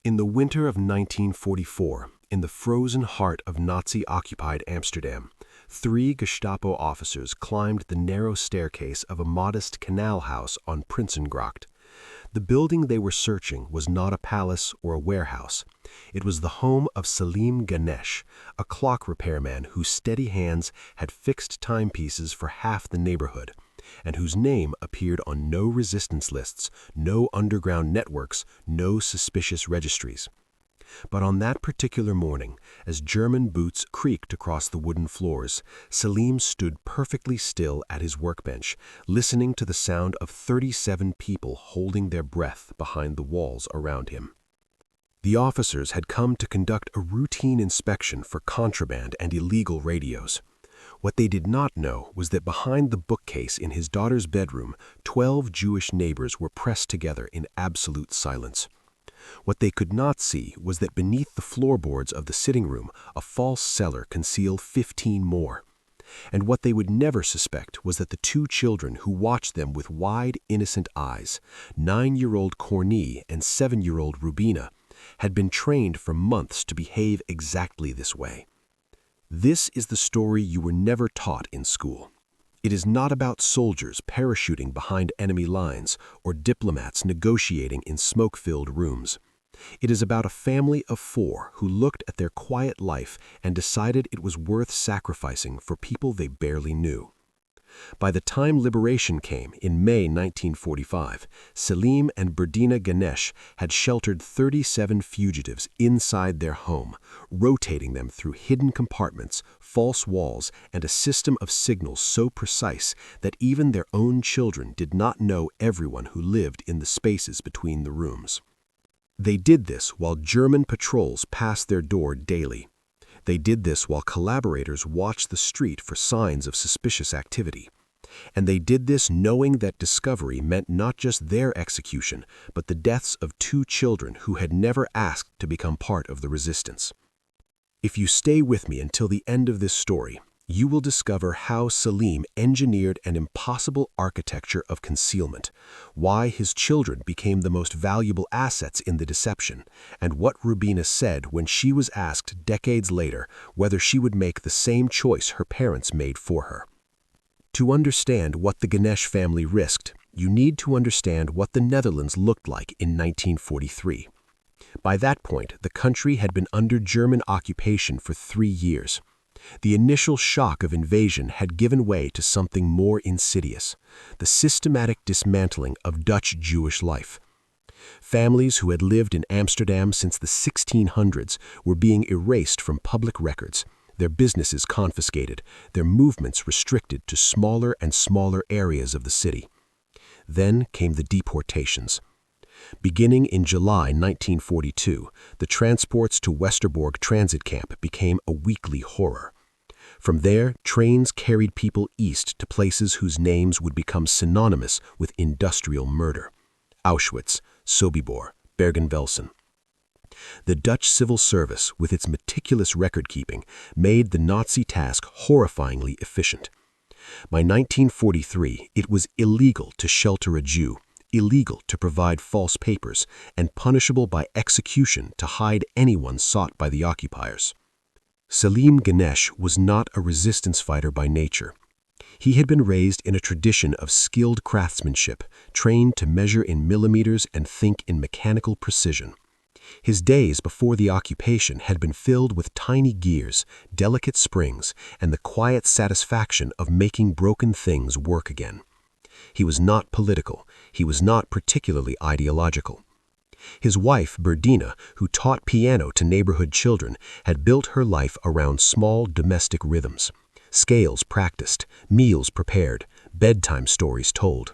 In the winter of 1944, in the frozen heart of Nazi-occupied Amsterdam, 3 Gestapo officers climbed the narrow staircase of a modest canal house on Prinsengracht. The building they were searching was not a palace or a warehouse. It was the home of Selim Ganesh, a clock repairman whose steady hands had fixed timepieces for half the neighborhood, and whose name appeared on no resistance lists, no underground networks, no suspicious registries. But on that particular morning, as German boots creaked across the wooden floors, Selim stood perfectly still at his workbench, listening to the sound of 37 people holding their breath behind the walls around him. The officers had come to conduct a routine inspection for contraband and illegal radios. What they did not know was that behind the bookcase in his daughter's bedroom, 12 Jewish neighbors were pressed together in absolute silence. What they could not see was that beneath the floorboards of the sitting room, a false cellar concealed 15 more. And what they would never suspect was that the 2 children who watched them with wide, innocent eyes, 9-year-old Cornie and 7-year-old Rubina, had been trained for months to behave exactly this way. This is the story you were never taught in school. It is not about soldiers parachuting behind enemy lines or diplomats negotiating in smoke-filled rooms. It is about a family of 4 who looked at their quiet life and decided it was worth sacrificing for people they barely knew. By the time liberation came in May 1945, Selim and Berdina Ganesh had sheltered 37 fugitives inside their home, rotating them through hidden compartments, false walls, and a system of signals so precise that even their own children did not know everyone who lived in the spaces between the rooms. They did this while German patrols passed their door daily. They did this while collaborators watched the street for signs of suspicious activity. And they did this knowing that discovery meant not just their execution, but the deaths of 2 children who had never asked to become part of the resistance. If you stay with me until the end of this story, you will discover how Selim engineered an impossible architecture of concealment, why his children became the most valuable assets in the deception, and what Rubina said when she was asked decades later whether she would make the same choice her parents made for her. To understand what the Ganesh family risked, you need to understand what the Netherlands looked like in 1943. By that point, the country had been under German occupation for 3 years. The initial shock of invasion had given way to something more insidious, the systematic dismantling of Dutch Jewish life. Families who had lived in Amsterdam since the 1600s were being erased from public records, their businesses confiscated, their movements restricted to smaller and smaller areas of the city. Then came the deportations. Beginning in July 1942, the transports to Westerbork transit camp became a weekly horror. From there, trains carried people east to places whose names would become synonymous with industrial murder: Auschwitz, Sobibor, Bergen-Belsen. The Dutch civil service, with its meticulous record-keeping, made the Nazi task horrifyingly efficient. By 1943, it was illegal to shelter a Jew, illegal to provide false papers, and punishable by execution to hide anyone sought by the occupiers. Selim Ganesh was not a resistance fighter by nature. He had been raised in a tradition of skilled craftsmanship, trained to measure in millimeters and think in mechanical precision. His days before the occupation had been filled with tiny gears, delicate springs, and the quiet satisfaction of making broken things work again. He was not political. He was not particularly ideological. His wife, Berdina, who taught piano to neighborhood children, had built her life around small domestic rhythms: scales practiced, meals prepared, bedtime stories told.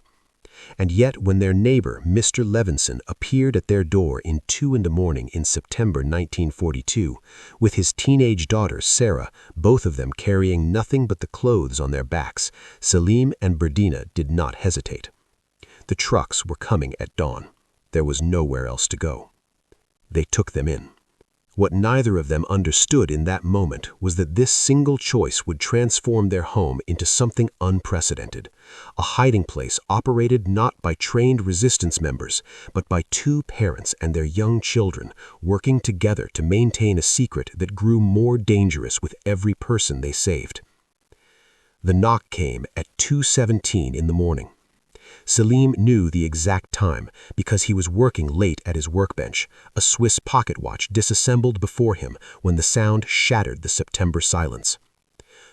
And yet when their neighbor, Mr. Levinson, appeared at their door in 2 a.m. in September 1942, with his teenage daughter, Sarah, both of them carrying nothing but the clothes on their backs, Selim and Berdina did not hesitate. The trucks were coming at dawn. There was nowhere else to go. They took them in. What neither of them understood in that moment was that this single choice would transform their home into something unprecedented, a hiding place operated not by trained resistance members, but by two parents and their young children working together to maintain a secret that grew more dangerous with every person they saved. The knock came at 2:17 in the morning. Selim knew the exact time because he was working late at his workbench, a Swiss pocket watch disassembled before him when the sound shattered the September silence.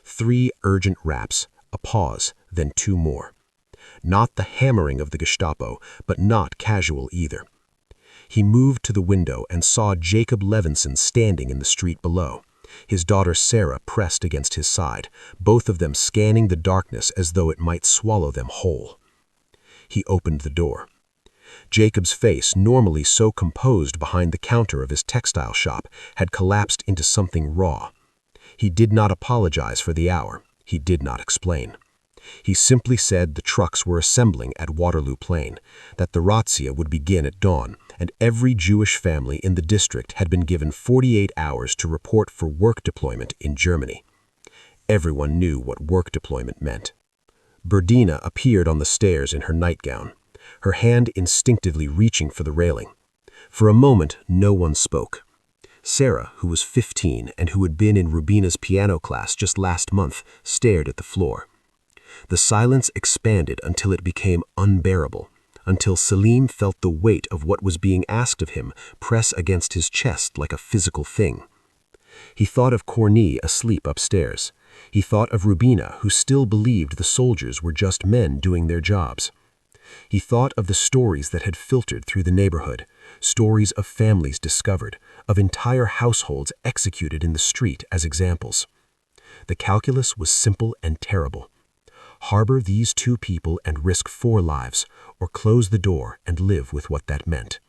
3 urgent raps, a pause, then 2 more. Not the hammering of the Gestapo, but not casual either. He moved to the window and saw Jacob Levinson standing in the street below, his daughter Sarah pressed against his side, both of them scanning the darkness as though it might swallow them whole. He opened the door. Jacob's face, normally so composed behind the counter of his textile shop, had collapsed into something raw. He did not apologize for the hour. He did not explain. He simply said the trucks were assembling at Waterloo Plain, that the razzia would begin at dawn, and every Jewish family in the district had been given 48 hours to report for work deployment in Germany. Everyone knew what work deployment meant. Berdina appeared on the stairs in her nightgown, her hand instinctively reaching for the railing. For a moment, no one spoke. Sarah, who was 15 and who had been in Rubina's piano class just last month, stared at the floor. The silence expanded until it became unbearable, until Selim felt the weight of what was being asked of him press against his chest like a physical thing. He thought of Cornée asleep upstairs. He thought of Rubina, who still believed the soldiers were just men doing their jobs. He thought of the stories that had filtered through the neighborhood, stories of families discovered, of entire households executed in the street as examples. The calculus was simple and terrible. Harbor these 2 people and risk 4 lives, or close the door and live with what that meant.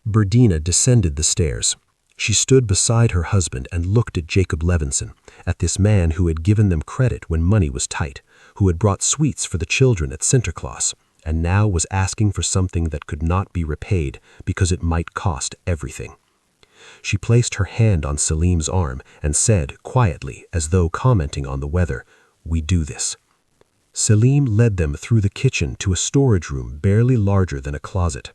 Berdina descended the stairs. She stood beside her husband and looked at Jacob Levinson, at this man who had given them credit when money was tight, who had brought sweets for the children at Sinterklaas, and now was asking for something that could not be repaid because it might cost everything. She placed her hand on Selim's arm and said, quietly, as though commenting on the weather, "We do this." Selim led them through the kitchen to a storage room barely larger than a closet.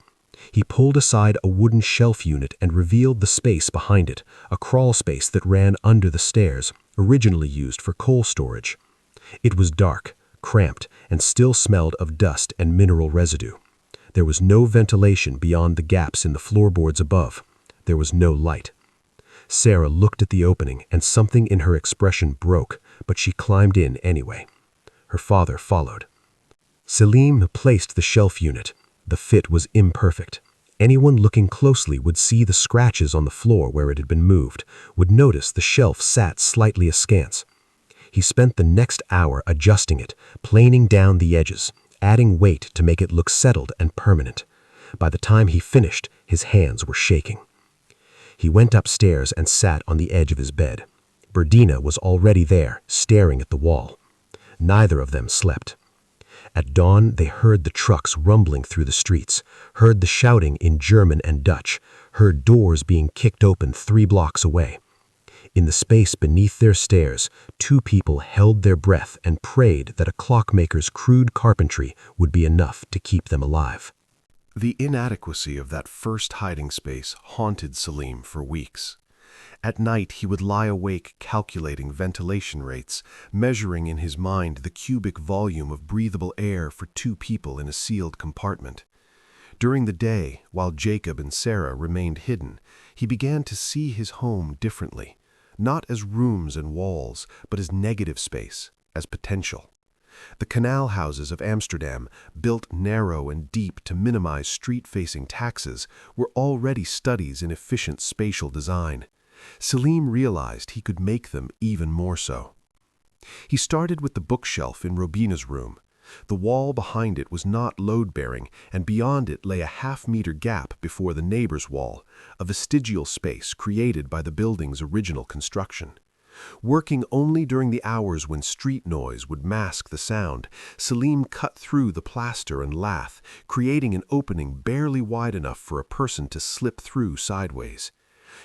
He pulled aside a wooden shelf unit and revealed the space behind it, a crawl space that ran under the stairs, originally used for coal storage. It was dark, cramped, and still smelled of dust and mineral residue. There was no ventilation beyond the gaps in the floorboards above. There was no light. Sarah looked at the opening and something in her expression broke, but she climbed in anyway. Her father followed. Selim placed the shelf unit. The fit was imperfect. Anyone looking closely would see the scratches on the floor where it had been moved, would notice the shelf sat slightly askance. He spent the next hour adjusting it, planing down the edges, adding weight to make it look settled and permanent. By the time he finished, his hands were shaking. He went upstairs and sat on the edge of his bed. Berdina was already there, staring at the wall. Neither of them slept. At dawn, they heard the trucks rumbling through the streets, heard the shouting in German and Dutch, heard doors being kicked open 3 blocks away. In the space beneath their stairs, 2 people held their breath and prayed that a clockmaker's crude carpentry would be enough to keep them alive. The inadequacy of that first hiding space haunted Selim for weeks. At night, he would lie awake calculating ventilation rates, measuring in his mind the cubic volume of breathable air for 2 people in a sealed compartment. During the day, while Jacob and Sarah remained hidden, he began to see his home differently, not as rooms and walls, but as negative space, as potential. The canal houses of Amsterdam, built narrow and deep to minimize street-facing taxes, were already studies in efficient spatial design. Selim realized he could make them even more so. He started with the bookshelf in Rubina's room. The wall behind it was not load-bearing, and beyond it lay a half-meter gap before the neighbor's wall, a vestigial space created by the building's original construction. Working only during the hours when street noise would mask the sound, Selim cut through the plaster and lath, creating an opening barely wide enough for a person to slip through sideways.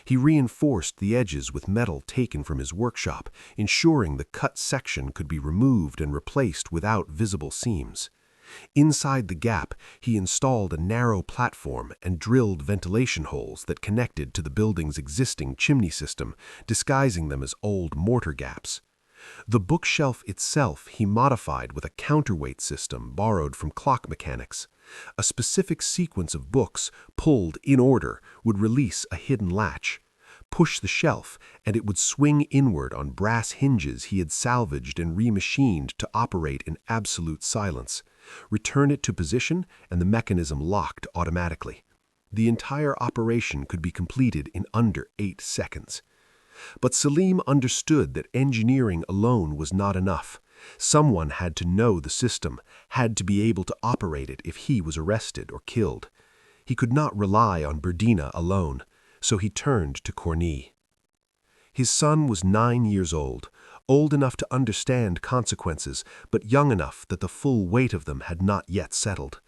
He reinforced the edges with metal taken from his workshop, ensuring the cut section could be removed and replaced without visible seams. Inside the gap, he installed a narrow platform and drilled ventilation holes that connected to the building's existing chimney system, disguising them as old mortar gaps. The bookshelf itself he modified with a counterweight system borrowed from clock mechanics. A specific sequence of books, pulled in order, would release a hidden latch. Push the shelf, and it would swing inward on brass hinges he had salvaged and remachined to operate in absolute silence. Return it to position, and the mechanism locked automatically. The entire operation could be completed in under 8 seconds. But Selim understood that engineering alone was not enough. Someone had to know the system, had to be able to operate it if he was arrested or killed. He could not rely on Berdina alone, so he turned to Cornille. His son was 9 years old enough to understand consequences, but young enough that the full weight of them had not yet settled.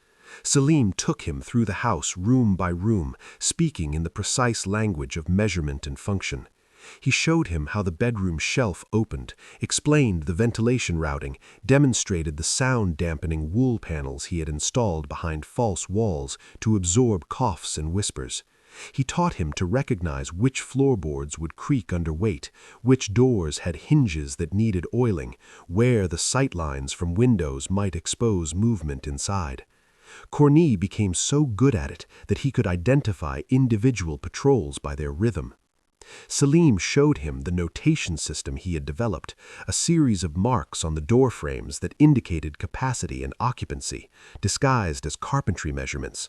Selim took him through the house room by room, speaking in the precise language of measurement and function. He showed him how the bedroom shelf opened, explained the ventilation routing, demonstrated the sound-dampening wool panels he had installed behind false walls to absorb coughs and whispers. He taught him to recognize which floorboards would creak under weight, which doors had hinges that needed oiling, where the sight lines from windows might expose movement inside. Cornille became so good at it that he could identify individual patrols by their rhythm. Selim showed him the notation system he had developed, a series of marks on the door frames that indicated capacity and occupancy, disguised as carpentry measurements.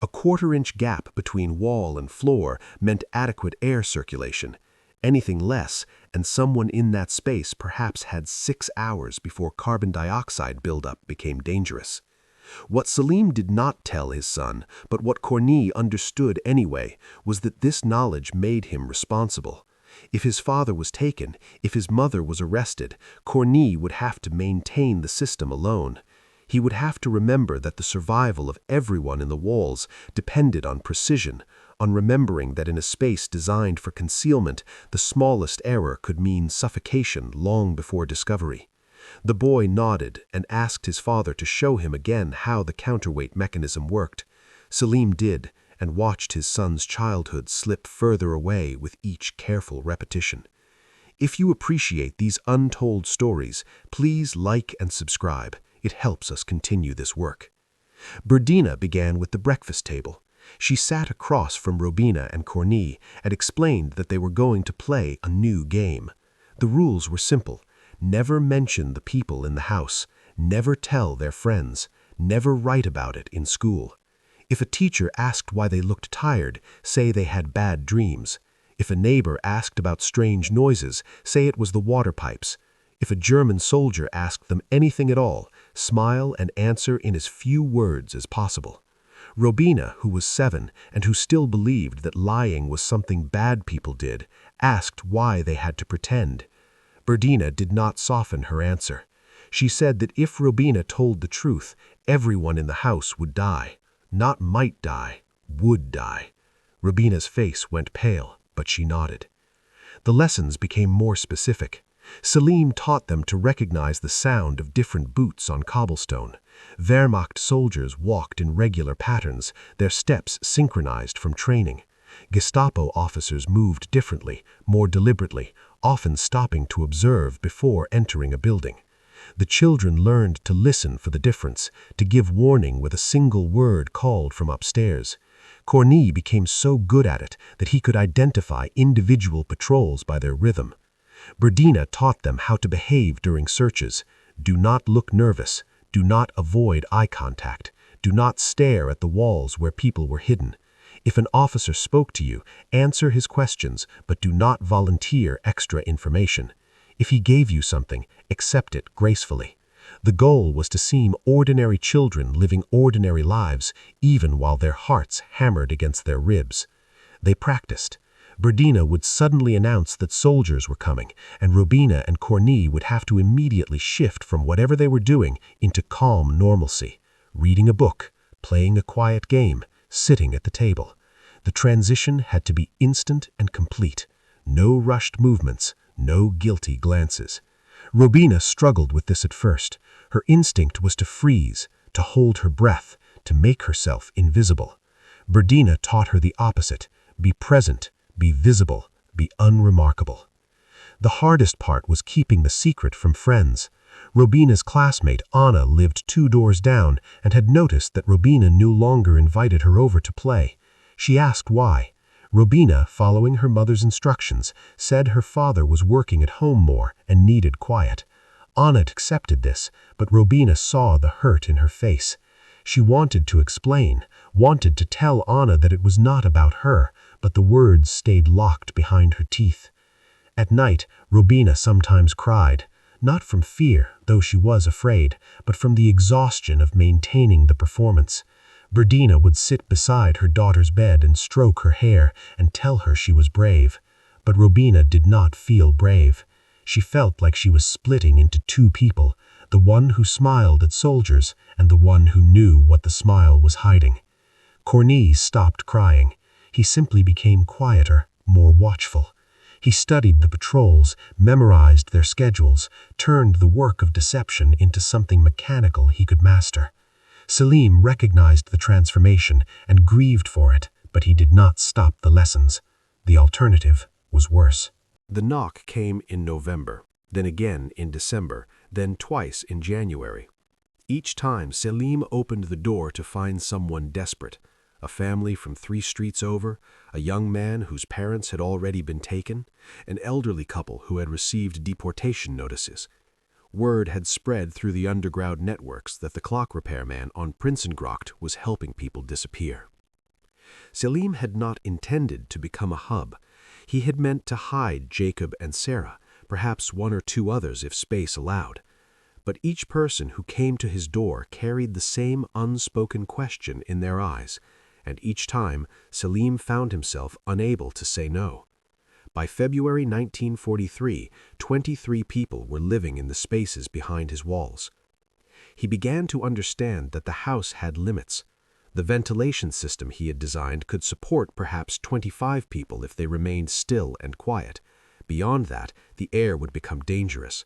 A 1/4-inch gap between wall and floor meant adequate air circulation. Anything less, and someone in that space perhaps had 6 hours before carbon dioxide buildup became dangerous. What Selim did not tell his son, but what Cornille understood anyway, was that this knowledge made him responsible. If his father was taken, if his mother was arrested, Cornille would have to maintain the system alone. He would have to remember that the survival of everyone in the walls depended on precision, on remembering that in a space designed for concealment, the smallest error could mean suffocation long before discovery. The boy nodded and asked his father to show him again how the counterweight mechanism worked. Selim did, and watched his son's childhood slip further away with each careful repetition. If you appreciate these untold stories, please like and subscribe. It helps us continue this work. Berdina began with the breakfast table. She sat across from Robina and Cornille and explained that they were going to play a new game. The rules were simple. Never mention the people in the house, never tell their friends, never write about it in school. If a teacher asked why they looked tired, say they had bad dreams. If a neighbor asked about strange noises, say it was the water pipes. If a German soldier asked them anything at all, smile and answer in as few words as possible. Robina, who was 7 and who still believed that lying was something bad people did, asked why they had to pretend. Berdina did not soften her answer. She said that if Robina told the truth, everyone in the house would die. Not might die, would die. Robina's face went pale, but she nodded. The lessons became more specific. Selim taught them to recognize the sound of different boots on cobblestone. Wehrmacht soldiers walked in regular patterns, their steps synchronized from training. Gestapo officers moved differently, more deliberately, often stopping to observe before entering a building. The children learned to listen for the difference, to give warning with a single word called from upstairs. Cornille became so good at it that he could identify individual patrols by their rhythm. Berdina taught them how to behave during searches. Do not look nervous. Do not avoid eye contact. Do not stare at the walls where people were hidden. If an officer spoke to you, answer his questions, but do not volunteer extra information. If he gave you something, accept it gracefully. The goal was to seem ordinary children living ordinary lives, even while their hearts hammered against their ribs. They practiced. Berdina would suddenly announce that soldiers were coming, and Robina and Cornille would have to immediately shift from whatever they were doing into calm normalcy, reading a book, playing a quiet game, sitting at the table. The transition had to be instant and complete. No rushed movements, no guilty glances. Robina struggled with this at first. Her instinct was to freeze, to hold her breath, to make herself invisible. Berdina taught her the opposite: be present, be visible, be unremarkable. The hardest part was keeping the secret from friends. Robina's classmate Anna lived 2 doors down and had noticed that Robina no longer invited her over to play. She asked why. Robina, following her mother's instructions, said her father was working at home more and needed quiet. Anna accepted this, but Robina saw the hurt in her face. She wanted to explain, wanted to tell Anna that it was not about her, but the words stayed locked behind her teeth. At night, Robina sometimes cried, not from fear, though she was afraid, but from the exhaustion of maintaining the performance. Berdina would sit beside her daughter's bed and stroke her hair and tell her she was brave. But Robina did not feel brave. She felt like she was splitting into 2 people, the one who smiled at soldiers and the one who knew what the smile was hiding. Cornille stopped crying. He simply became quieter, more watchful. He studied the patrols, memorized their schedules, turned the work of deception into something mechanical he could master. Selim recognized the transformation and grieved for it, but he did not stop the lessons. The alternative was worse. The knock came in November, then again in December, then twice in January. Each time Selim opened the door to find someone desperate, a family from 3 streets over, a young man whose parents had already been taken, an elderly couple who had received deportation notices. Word had spread through the underground networks that the clock repairman on Prinsengracht was helping people disappear. Selim had not intended to become a hub. He had meant to hide Jacob and Sarah, perhaps 1 or 2 others if space allowed. But each person who came to his door carried the same unspoken question in their eyes, and each time Selim found himself unable to say no. By February 1943, 23 people were living in the spaces behind his walls. He began to understand that the house had limits. The ventilation system he had designed could support perhaps 25 people if they remained still and quiet. Beyond that, the air would become dangerous.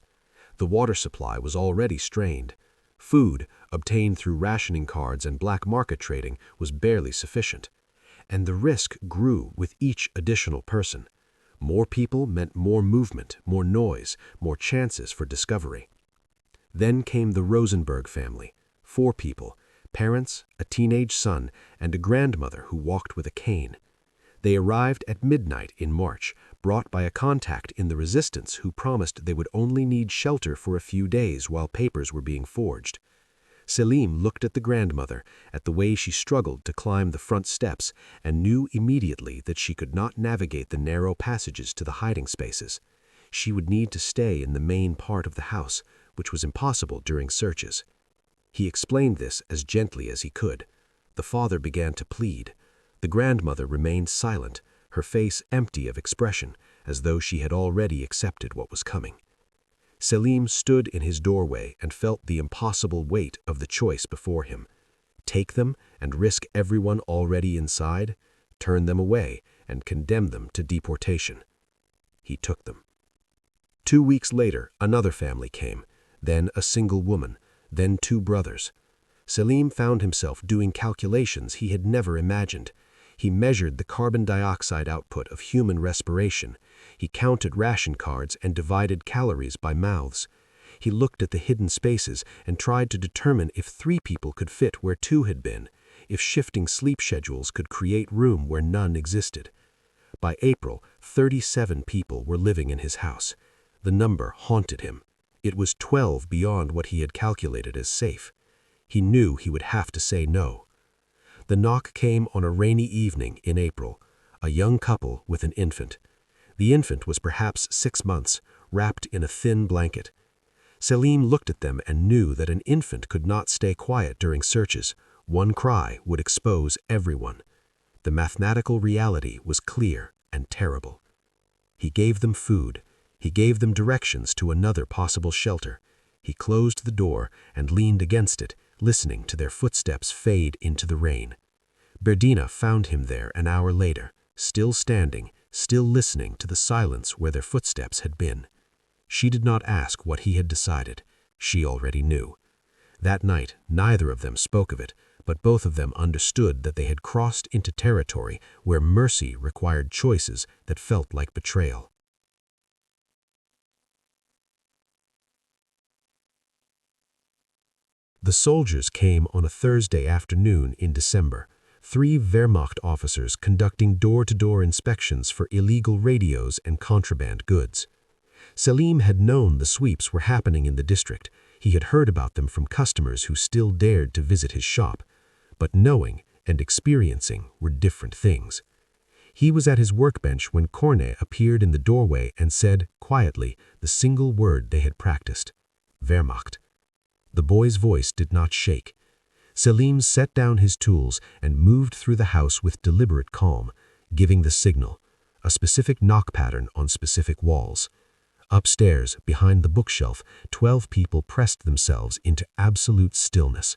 The water supply was already strained. Food, obtained through rationing cards and black market trading, was barely sufficient. And the risk grew with each additional person. More people meant more movement, more noise, more chances for discovery. Then came the Rosenberg family, 4 people, parents, a teenage son, and a grandmother who walked with a cane. They arrived at midnight in March, brought by a contact in the resistance who promised they would only need shelter for a few days while papers were being forged. Selim looked at the grandmother, at the way she struggled to climb the front steps, and knew immediately that she could not navigate the narrow passages to the hiding spaces. She would need to stay in the main part of the house, which was impossible during searches. He explained this as gently as he could. The father began to plead. The grandmother remained silent, her face empty of expression, as though she had already accepted what was coming. Selim stood in his doorway and felt the impossible weight of the choice before him. Take them and risk everyone already inside, turn them away and condemn them to deportation. He took them. 2 weeks later, another family came, then a single woman, then 2 brothers. Selim found himself doing calculations he had never imagined. He measured the carbon dioxide output of human respiration. He counted ration cards and divided calories by mouths. He looked at the hidden spaces and tried to determine if 3 people could fit where 2 had been, if shifting sleep schedules could create room where none existed. By April, 37 people were living in his house. The number haunted him. It was 12 beyond what he had calculated as safe. He knew he would have to say no. The knock came on a rainy evening in April, a young couple with an infant. The infant was perhaps 6 months, wrapped in a thin blanket. Selim looked at them and knew that an infant could not stay quiet during searches. One cry would expose everyone. The mathematical reality was clear and terrible. He gave them food. He gave them directions to another possible shelter. He closed the door and leaned against it, listening to their footsteps fade into the rain. Berdina found him there an hour later, still standing, still listening to the silence where their footsteps had been. She did not ask what he had decided. She already knew. That night, neither of them spoke of it, but both of them understood that they had crossed into territory where mercy required choices that felt like betrayal. The soldiers came on a Thursday afternoon in December, 3 Wehrmacht officers conducting door-to-door inspections for illegal radios and contraband goods. Selim had known the sweeps were happening in the district. He had heard about them from customers who still dared to visit his shop. But knowing and experiencing were different things. He was at his workbench when Cornet appeared in the doorway and said, quietly, the single word they had practiced: Wehrmacht. The boy's voice did not shake. Selim set down his tools and moved through the house with deliberate calm, giving the signal, a specific knock pattern on specific walls. Upstairs, behind the bookshelf, 12 people pressed themselves into absolute stillness.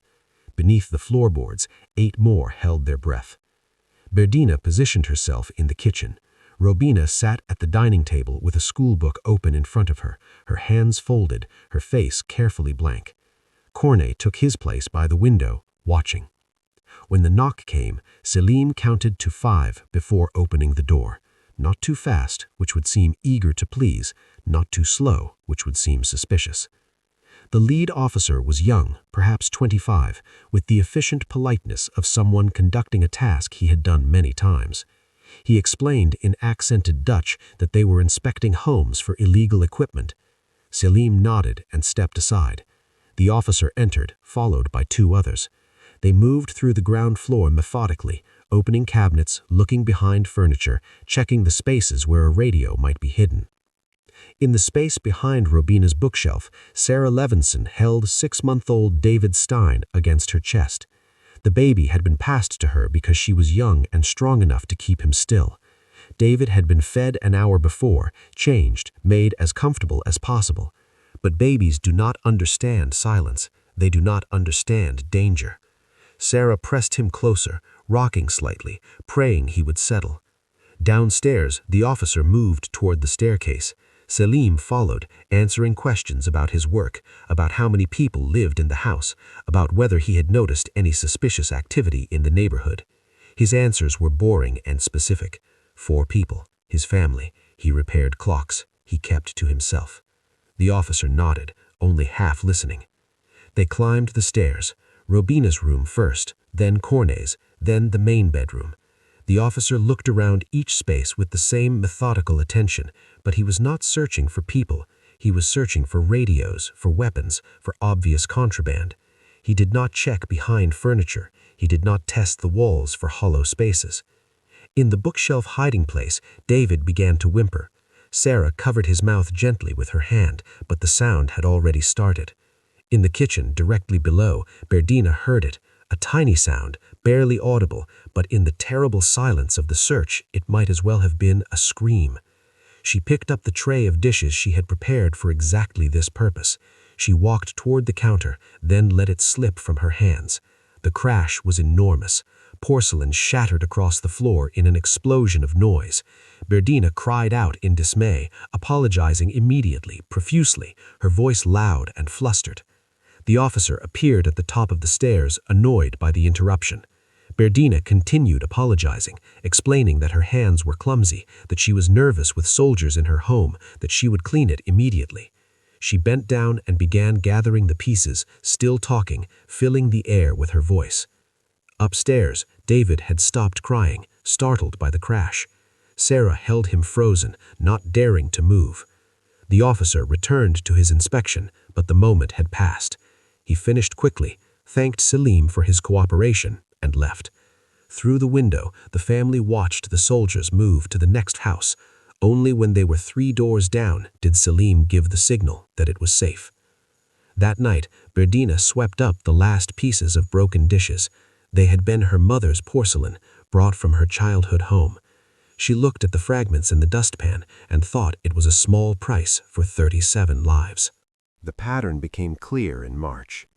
Beneath the floorboards, 8 more held their breath. Berdina positioned herself in the kitchen. Robina sat at the dining table with a schoolbook open in front of her, her hands folded, her face carefully blank. Cornet took his place by the window, watching. When the knock came, Selim counted to 5 before opening the door. Not too fast, which would seem eager to please, not too slow, which would seem suspicious. The lead officer was young, perhaps 25, with the efficient politeness of someone conducting a task he had done many times. He explained in accented Dutch that they were inspecting homes for illegal equipment. Selim nodded and stepped aside. The officer entered, followed by 2 others. They moved through the ground floor methodically, opening cabinets, looking behind furniture, checking the spaces where a radio might be hidden. In the space behind Robina's bookshelf, Sarah Levinson held 6-month-old David Stein against her chest. The baby had been passed to her because she was young and strong enough to keep him still. David had been fed an hour before, changed, made as comfortable as possible. But babies do not understand silence. They do not understand danger. Sarah pressed him closer, rocking slightly, praying he would settle. Downstairs, the officer moved toward the staircase. Selim followed, answering questions about his work, about how many people lived in the house, about whether he had noticed any suspicious activity in the neighborhood. His answers were boring and specific. 4 people, his family. He repaired clocks. He kept to himself. The officer nodded, only half listening. They climbed the stairs, Robina's room first, then Cornet's, then the main bedroom. The officer looked around each space with the same methodical attention, but he was not searching for people. He was searching for radios, for weapons, for obvious contraband. He did not check behind furniture. He did not test the walls for hollow spaces. In the bookshelf hiding place, David began to whimper. Sarah covered his mouth gently with her hand, but the sound had already started. In the kitchen, directly below, Berdina heard it, a tiny sound, barely audible, but in the terrible silence of the search, it might as well have been a scream. She picked up the tray of dishes she had prepared for exactly this purpose. She walked toward the counter, then let it slip from her hands. The crash was enormous. Porcelain shattered across the floor in an explosion of noise. Berdina cried out in dismay, apologizing immediately, profusely, her voice loud and flustered. The officer appeared at the top of the stairs, annoyed by the interruption. Berdina continued apologizing, explaining that her hands were clumsy, that she was nervous with soldiers in her home, that she would clean it immediately. She bent down and began gathering the pieces, still talking, filling the air with her voice. Upstairs, David had stopped crying, startled by the crash. Sarah held him frozen, not daring to move. The officer returned to his inspection, but the moment had passed. He finished quickly, thanked Selim for his cooperation, and left. Through the window, the family watched the soldiers move to the next house. Only when they were 3 doors down did Selim give the signal that it was safe. That night, Berdina swept up the last pieces of broken dishes. They had been her mother's porcelain, brought from her childhood home. She looked at the fragments in the dustpan and thought it was a small price for 37 lives. The pattern became clear in March.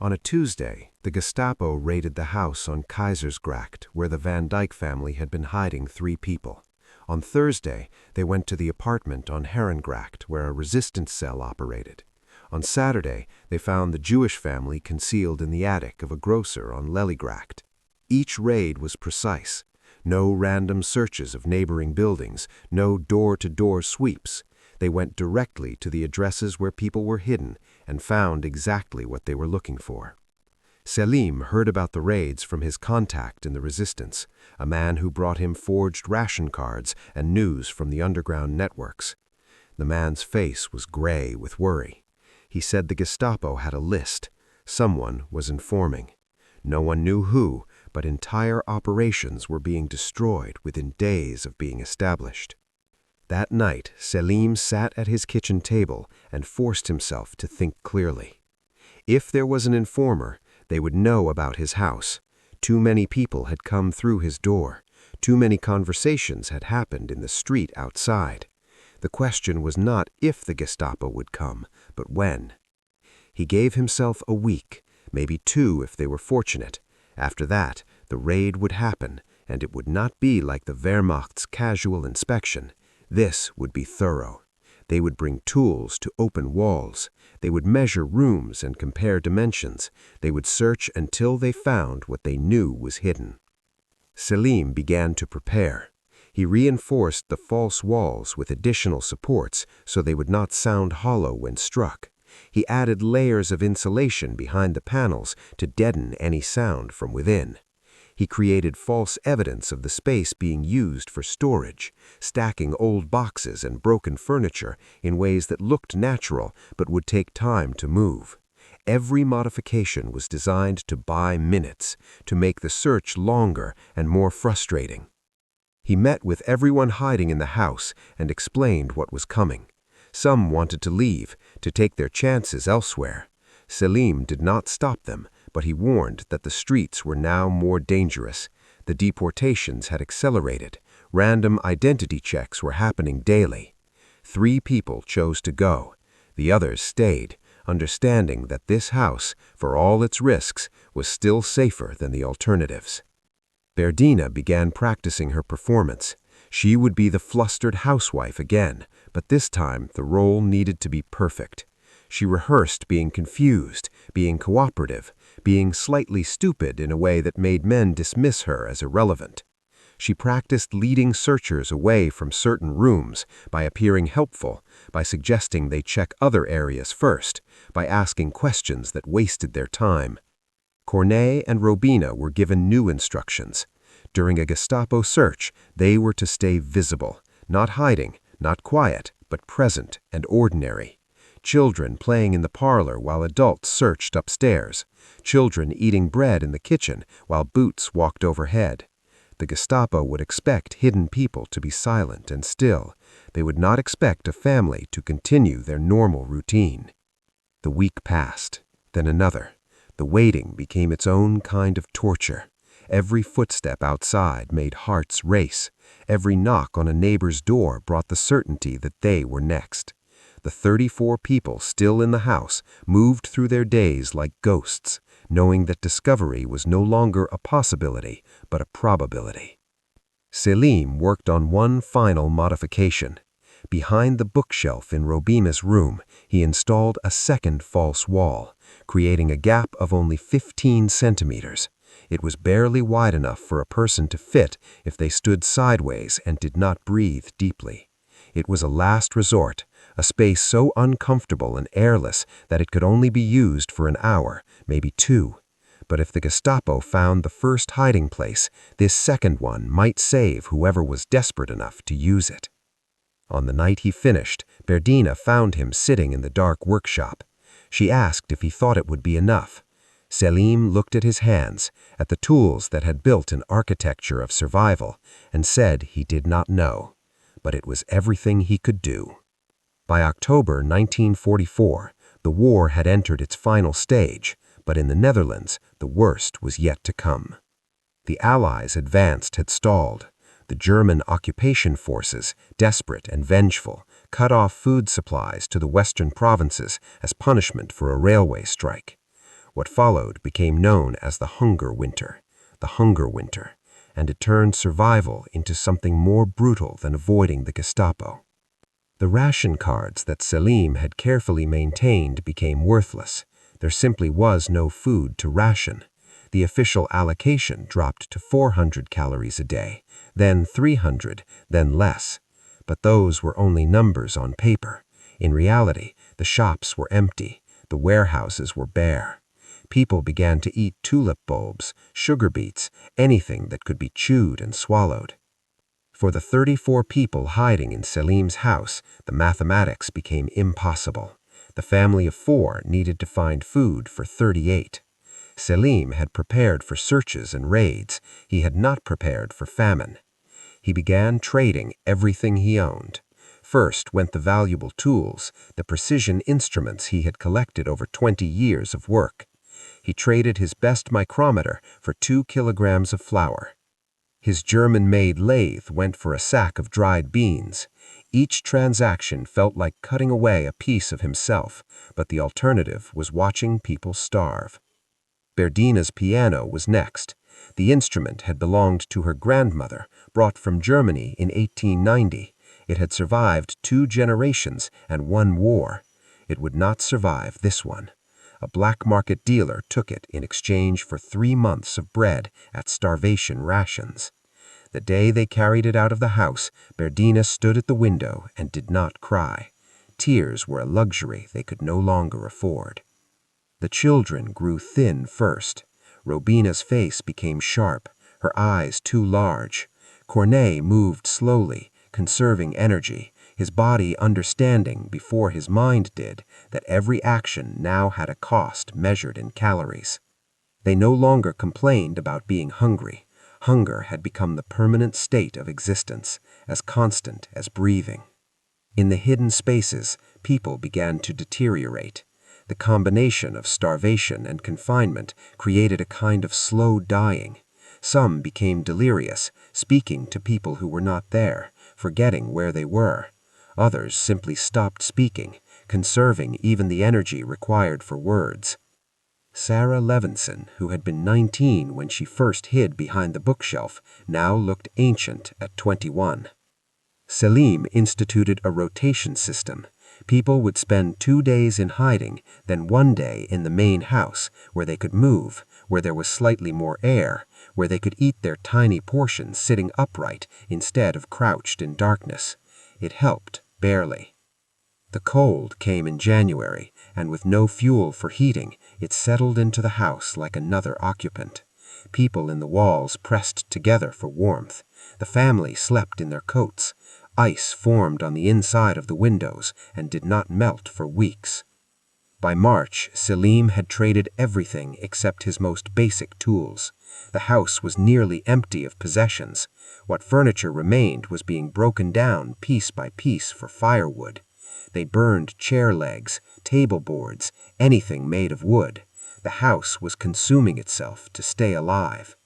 On a Tuesday, the Gestapo raided the house on Keizersgracht where the Van Dyck family had been hiding 3 people. On Thursday, they went to the apartment on Herengracht where a resistance cell operated. On Saturday, they found the Jewish family concealed in the attic of a grocer on Lelygracht. Each raid was precise. No random searches of neighboring buildings, no door-to-door sweeps. They went directly to the addresses where people were hidden and found exactly what they were looking for. Selim heard about the raids from his contact in the resistance, a man who brought him forged ration cards and news from the underground networks. The man's face was gray with worry. He said the Gestapo had a list. Someone was informing. No one knew who, but entire operations were being destroyed within days of being established. That night, Selim sat at his kitchen table and forced himself to think clearly. If there was an informer, they would know about his house. Too many people had come through his door. Too many conversations had happened in the street outside. The question was not if the Gestapo would come, but when. He gave himself a week, maybe 2 if they were fortunate. After that, the raid would happen, and it would not be like the Wehrmacht's casual inspection. This would be thorough. They would bring tools to open walls. They would measure rooms and compare dimensions. They would search until they found what they knew was hidden. Selim began to prepare. He reinforced the false walls with additional supports so they would not sound hollow when struck. He added layers of insulation behind the panels to deaden any sound from within. He created false evidence of the space being used for storage, stacking old boxes and broken furniture in ways that looked natural but would take time to move. Every modification was designed to buy minutes, to make the search longer and more frustrating. He met with everyone hiding in the house and explained what was coming. Some wanted to leave, to take their chances elsewhere. Selim did not stop them, but he warned that the streets were now more dangerous. The deportations had accelerated. Random identity checks were happening daily. 3 people chose to go. The others stayed, understanding that this house, for all its risks, was still safer than the alternatives. Berdina began practicing her performance. She would be the flustered housewife again, but this time the role needed to be perfect. She rehearsed being confused, being cooperative, being slightly stupid in a way that made men dismiss her as irrelevant. She practiced leading searchers away from certain rooms by appearing helpful, by suggesting they check other areas first, by asking questions that wasted their time. Cornet and Robina were given new instructions. During a Gestapo search, they were to stay visible, not hiding, not quiet, but present and ordinary. Children playing in the parlor while adults searched upstairs. Children eating bread in the kitchen while boots walked overhead. The Gestapo would expect hidden people to be silent and still. They would not expect a family to continue their normal routine. The week passed, then another. The waiting became its own kind of torture. Every footstep outside made hearts race. Every knock on a neighbor's door brought the certainty that they were next. The 34 people still in the house moved through their days like ghosts, knowing that discovery was no longer a possibility, but a probability. Selim worked on one final modification. Behind the bookshelf in Robina's room, he installed a second false wall, creating a gap of only 15 centimeters. It was barely wide enough for a person to fit if they stood sideways and did not breathe deeply. It was a last resort, a space so uncomfortable and airless that it could only be used for an hour, maybe 2. But if the Gestapo found the first hiding place, this second one might save whoever was desperate enough to use it. On the night he finished, Berdina found him sitting in the dark workshop. She asked if he thought it would be enough. Selim looked at his hands, at the tools that had built an architecture of survival, and said he did not know, but it was everything he could do. By October 1944, the war had entered its final stage, but in the Netherlands, the worst was yet to come. The Allies' advance had stalled. The German occupation forces, desperate and vengeful, cut off food supplies to the western provinces as punishment for a railway strike. What followed became known as the Hunger Winter, and it turned survival into something more brutal than avoiding the Gestapo. The ration cards that Selim had carefully maintained became worthless. There simply was no food to ration. The official allocation dropped to 400 calories a day, then 300, then less. But those were only numbers on paper. In reality, the shops were empty, the warehouses were bare. People began to eat tulip bulbs, sugar beets, anything that could be chewed and swallowed. For the 34 people hiding in Selim's house, the mathematics became impossible. The family of 4 needed to find food for 38. Selim had prepared for searches and raids. He had not prepared for famine. He began trading everything he owned. First went the valuable tools, the precision instruments he had collected over 20 years of work. He traded his best micrometer for 2 kilograms of flour. His German-made lathe went for a sack of dried beans. Each transaction felt like cutting away a piece of himself, but the alternative was watching people starve. Berdina's piano was next. The instrument had belonged to her grandmother, brought from Germany in 1890. It had survived 2 generations and 1 war. It would not survive this one. A black market dealer took it in exchange for 3 months of bread at starvation rations. The day they carried it out of the house, Berdina stood at the window and did not cry. Tears were a luxury they could no longer afford. The children grew thin first. Robina's face became sharp, her eyes too large. Cornet moved slowly, conserving energy, his body understanding before his mind did that every action now had a cost measured in calories. They no longer complained about being hungry. Hunger had become the permanent state of existence, as constant as breathing. In the hidden spaces, people began to deteriorate. The combination of starvation and confinement created a kind of slow dying. Some became delirious, speaking to people who were not there, forgetting where they were. Others simply stopped speaking, conserving even the energy required for words. Sarah Levinson, who had been 19 when she first hid behind the bookshelf, now looked ancient at 21. Selim instituted a rotation system. People would spend 2 days in hiding, then 1 day in the main house, where they could move, where there was slightly more air, where they could eat their tiny portions sitting upright instead of crouched in darkness. It helped, barely. The cold came in January, and with no fuel for heating, it settled into the house like another occupant. People in the walls pressed together for warmth. The family slept in their coats. Ice formed on the inside of the windows and did not melt for weeks. By March, Selim had traded everything except his most basic tools. The house was nearly empty of possessions. What furniture remained was being broken down piece by piece for firewood. They burned chair legs, table boards, anything made of wood. The house was consuming itself to stay alive.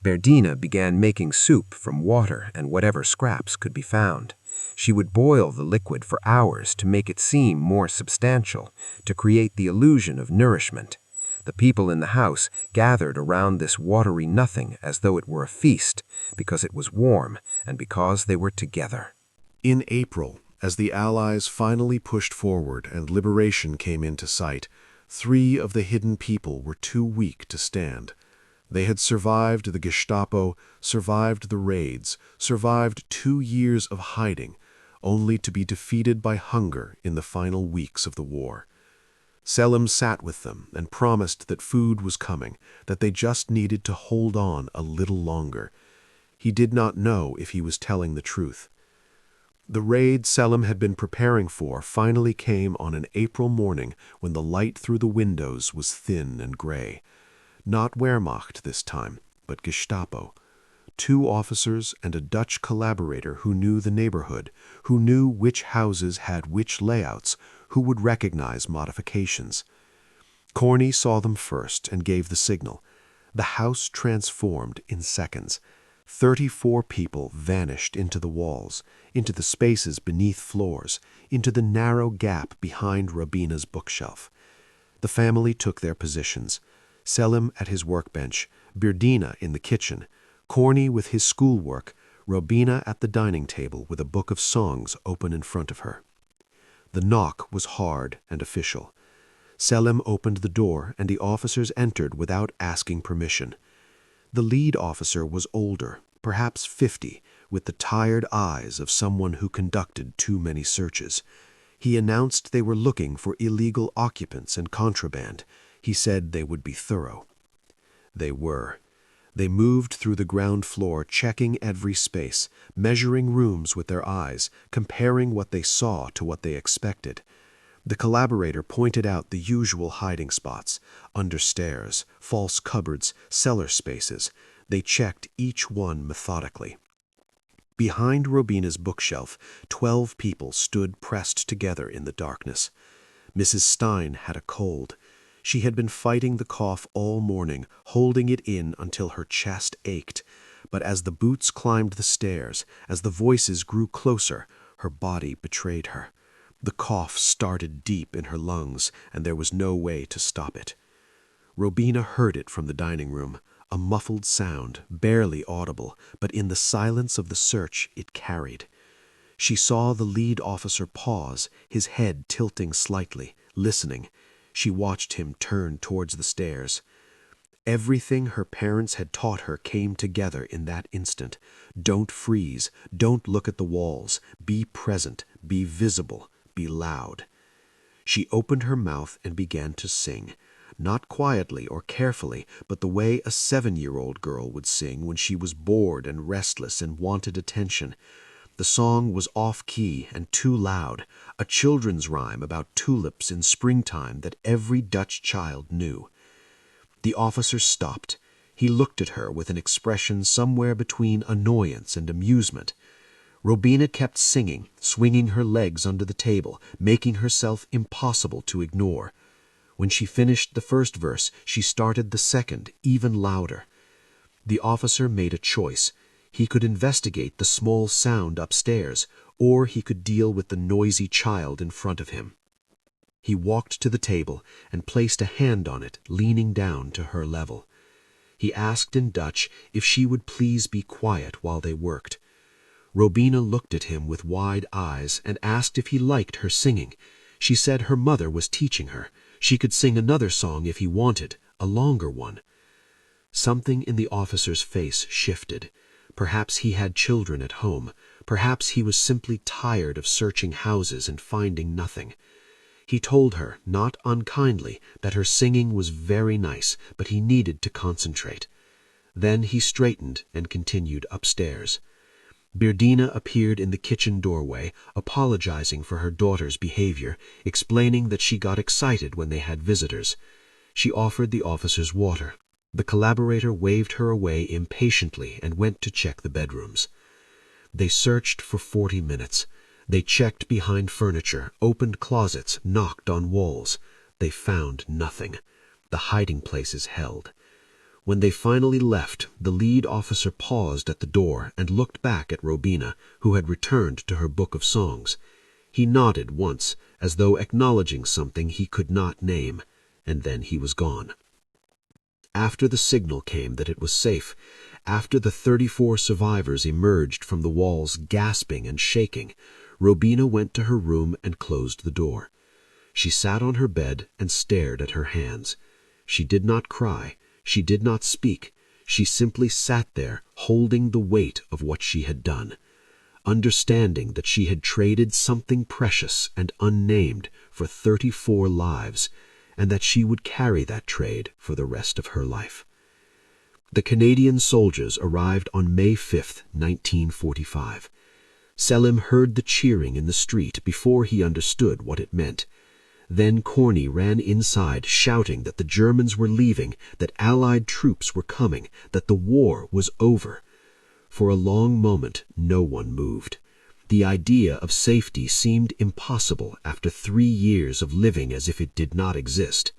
Berdina began making soup from water and whatever scraps could be found. She would boil the liquid for hours to make it seem more substantial, to create the illusion of nourishment. The people in the house gathered around this watery nothing as though it were a feast, because it was warm and because they were together. In April, as the Allies finally pushed forward and liberation came into sight, 3 of the hidden people were too weak to stand. They had survived the Gestapo, survived the raids, survived 2 years of hiding, only to be defeated by hunger in the final weeks of the war. Selim sat with them and promised that food was coming, that they just needed to hold on a little longer. He did not know if he was telling the truth. The raid Selim had been preparing for finally came on an April morning when the light through the windows was thin and gray. Not Wehrmacht this time, but Gestapo. 2 officers and a Dutch collaborator who knew the neighborhood, who knew which houses had which layouts, who would recognize modifications. Corny saw them first and gave the signal. The house transformed in seconds. 34 people vanished into the walls, into the spaces beneath floors, into the narrow gap behind Robina's bookshelf. The family took their positions. Selim at his workbench, Birdina in the kitchen, Corny with his schoolwork, Robina at the dining table with a book of songs open in front of her. The knock was hard and official. Selim opened the door, and the officers entered without asking permission. The lead officer was older, perhaps 50, with the tired eyes of someone who conducted too many searches. He announced they were looking for illegal occupants and contraband. He said they would be thorough. They were. They moved through the ground floor, checking every space, measuring rooms with their eyes, comparing what they saw to what they expected. The collaborator pointed out the usual hiding spots, under stairs, false cupboards, cellar spaces. They checked each one methodically. Behind Robina's bookshelf, 12 people stood pressed together in the darkness. Mrs. Stein had a cold. She had been fighting the cough all morning, holding it in until her chest ached. But as the boots climbed the stairs, as the voices grew closer, her body betrayed her. The cough started deep in her lungs, and there was no way to stop it. Robina heard it from the dining room, a muffled sound, barely audible, but in the silence of the search it carried. She saw the lead officer pause, his head tilting slightly, listening. She watched him turn towards the stairs. Everything her parents had taught her came together in that instant. Don't freeze, don't look at the walls, be present, be visible, be loud. She opened her mouth and began to sing, not quietly or carefully, but the way a 7-year-old girl would sing when she was bored and restless and wanted attention. The song was off-key and too loud, a children's rhyme about tulips in springtime that every Dutch child knew. The officer stopped. He looked at her with an expression somewhere between annoyance and amusement. Robina kept singing, swinging her legs under the table, making herself impossible to ignore. When she finished the first verse, she started the second, even louder. The officer made a choice. He could investigate the small sound upstairs, or he could deal with the noisy child in front of him. He walked to the table and placed a hand on it, leaning down to her level. He asked in Dutch if she would please be quiet while they worked. Robina looked at him with wide eyes and asked if he liked her singing. She said her mother was teaching her. She could sing another song if he wanted, a longer one. Something in the officer's face shifted. Perhaps he had children at home. Perhaps he was simply tired of searching houses and finding nothing. He told her, not unkindly, that her singing was very nice, but he needed to concentrate. Then he straightened and continued upstairs. Birdina appeared in the kitchen doorway, apologizing for her daughter's behavior, explaining that she got excited when they had visitors. She offered the officers water. The collaborator waved her away impatiently and went to check the bedrooms. They searched for 40 minutes. They checked behind furniture, opened closets, knocked on walls. They found nothing. The hiding places held. When they finally left, the lead officer paused at the door and looked back at Robina, who had returned to her book of songs. He nodded once, as though acknowledging something he could not name, and then he was gone. After the signal came that it was safe, after the 34 survivors emerged from the walls gasping and shaking, Robina went to her room and closed the door. She sat on her bed and stared at her hands. She did not cry. She did not speak. She simply sat there, holding the weight of what she had done, understanding that she had traded something precious and unnamed for 34 lives, and that she would carry that trade for the rest of her life. The Canadian soldiers arrived on May 5, 1945. Selim heard the cheering in the street before he understood what it meant. Then Corny ran inside, shouting that the Germans were leaving, that Allied troops were coming, that the war was over. For a long moment, no one moved. The idea of safety seemed impossible after 3 years of living as if it did not exist.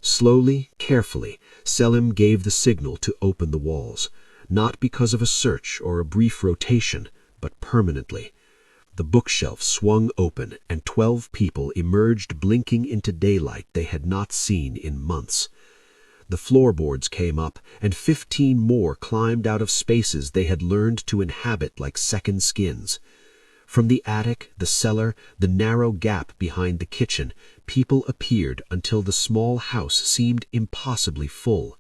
Slowly, carefully, Selim gave the signal to open the walls, not because of a search or a brief rotation, but permanently. The bookshelf swung open, and 12 people emerged blinking into daylight they had not seen in months. The floorboards came up, and 15 more climbed out of spaces they had learned to inhabit like second skins. From the attic, the cellar, the narrow gap behind the kitchen, people appeared until the small house seemed impossibly full.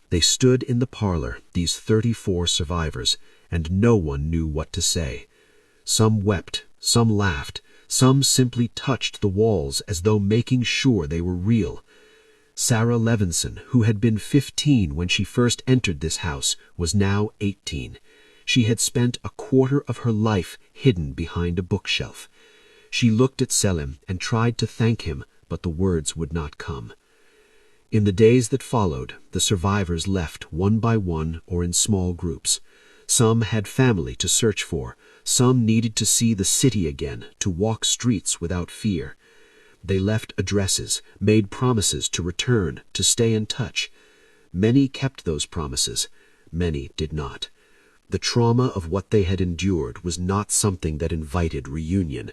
They stood in the parlor, these 34 survivors, and no one knew what to say. Some wept, some laughed, some simply touched the walls as though making sure they were real. Sarah Levinson, who had been 15 when she first entered this house, was now 18. She had spent a quarter of her life hidden behind a bookshelf. She looked at Selim and tried to thank him, but the words would not come. In the days that followed, the survivors left one by one or in small groups. Some had family to search for. Some needed to see the city again, to walk streets without fear. They left addresses, made promises to return, to stay in touch. Many kept those promises. Many did not. The trauma of what they had endured was not something that invited reunion.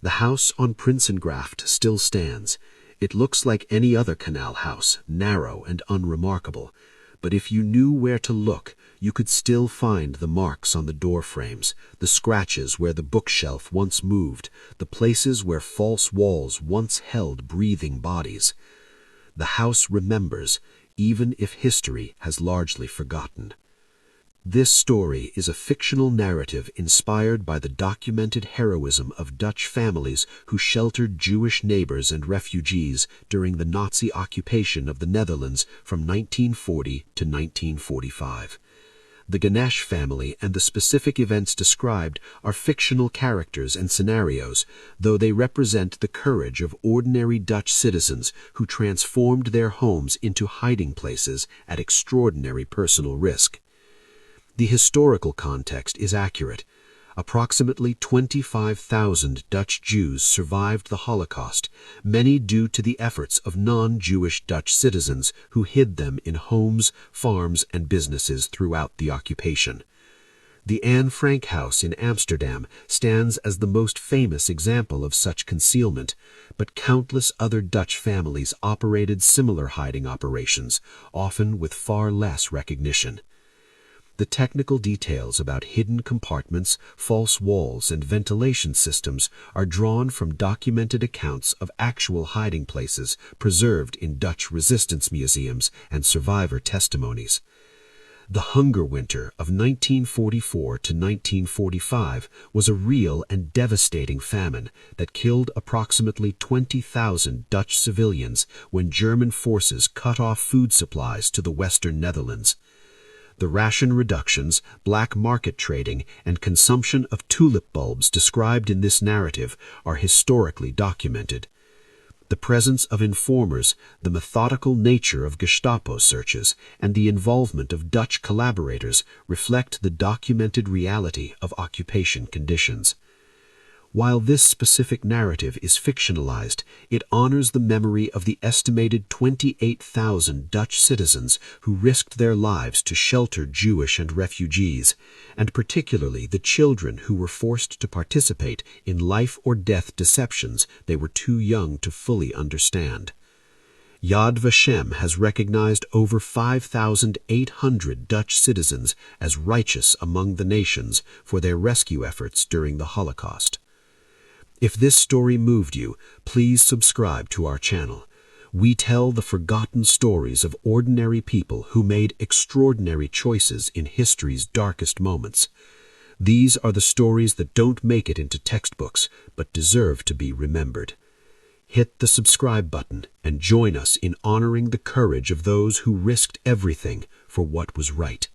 The house on Prinsengraft still stands. It looks like any other canal house, narrow and unremarkable. But if you knew where to look, you could still find the marks on the door frames, the scratches where the bookshelf once moved, the places where false walls once held breathing bodies. The house remembers, even if history has largely forgotten. This story is a fictional narrative inspired by the documented heroism of Dutch families who sheltered Jewish neighbors and refugees during the Nazi occupation of the Netherlands from 1940 to 1945. The Ganesh family and the specific events described are fictional characters and scenarios, though they represent the courage of ordinary Dutch citizens who transformed their homes into hiding places at extraordinary personal risk. The historical context is accurate. Approximately 25,000 Dutch Jews survived the Holocaust, many due to the efforts of non-Jewish Dutch citizens who hid them in homes, farms, and businesses throughout the occupation. The Anne Frank House in Amsterdam stands as the most famous example of such concealment, but countless other Dutch families operated similar hiding operations, often with far less recognition. The technical details about hidden compartments, false walls, and ventilation systems are drawn from documented accounts of actual hiding places preserved in Dutch resistance museums and survivor testimonies. The hunger winter of 1944 to 1945 was a real and devastating famine that killed approximately 20,000 Dutch civilians when German forces cut off food supplies to the Western Netherlands. The ration reductions, black market trading, and consumption of tulip bulbs described in this narrative are historically documented. The presence of informers, the methodical nature of Gestapo searches, and the involvement of Dutch collaborators reflect the documented reality of occupation conditions. While this specific narrative is fictionalized, it honors the memory of the estimated 28,000 Dutch citizens who risked their lives to shelter Jewish and refugees, and particularly the children who were forced to participate in life-or-death deceptions they were too young to fully understand. Yad Vashem has recognized over 5,800 Dutch citizens as righteous among the nations for their rescue efforts during the Holocaust. If this story moved you, please subscribe to our channel. We tell the forgotten stories of ordinary people who made extraordinary choices in history's darkest moments. These are the stories that don't make it into textbooks, but deserve to be remembered. Hit the subscribe button and join us in honoring the courage of those who risked everything for what was right.